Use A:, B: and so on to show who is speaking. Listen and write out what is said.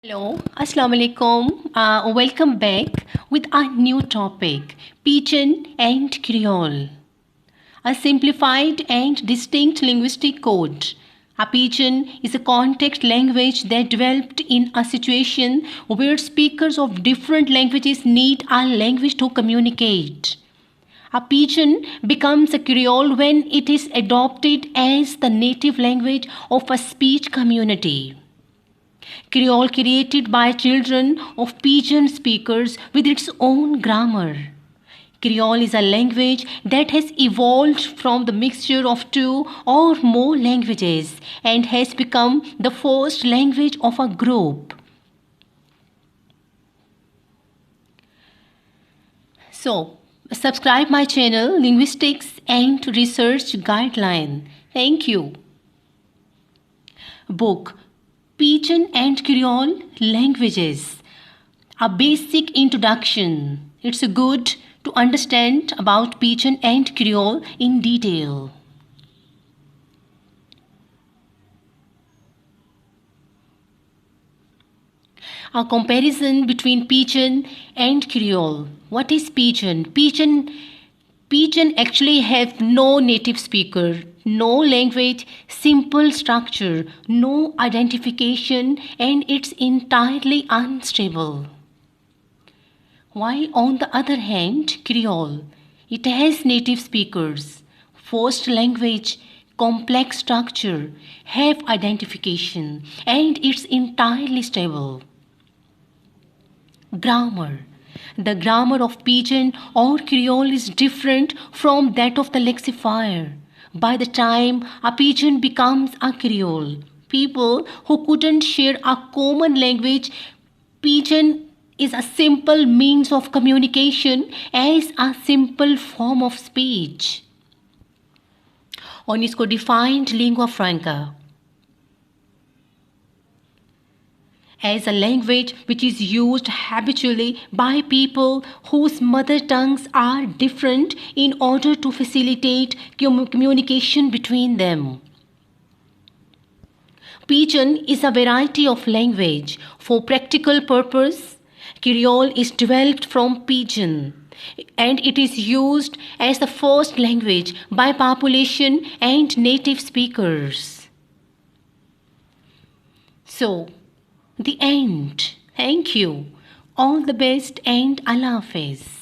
A: Hello, Assalamu alaikum. Welcome back with a new topic, Pidgin and Creole. A simplified and distinct linguistic code. A pidgin is a context language that developed in a situation where speakers of different languages need a language to communicate. A pidgin becomes a Creole when it is adopted as the native language of a speech community. Creole created by children of pidgin speakers with its own grammar. Creole is a language that has evolved from the mixture of two or more languages and has become the first language of a group. So, subscribe my channel Linguistics and Research Guideline. Thank you. Book Pidgin and Creole Languages. A basic introduction. It's good to understand about Pidgin and Creole in detail. A comparison between Pidgin and Creole. What is Pidgin? Pidgin actually have no native speaker, no language, simple structure, no identification, and it's entirely unstable. While on the other hand, Creole, it has native speakers, first language, complex structure, have identification, and it's entirely stable. Grammar. The grammar of Pidgin or Creole is different from that of the lexifier. By the time a Pidgin becomes a Creole, people who couldn't share a common language, Pidgin is a simple means of communication as a simple form of speech. UNESCO defined lingua franca as a language which is used habitually by people whose mother tongues are different in order to facilitate communication between them. Pidgin is a variety of language. For practical purpose, Creole is developed from Pidgin and it is used as the first language by population and native speakers. So, the end. Thank you. All the best and Allah Hafiz.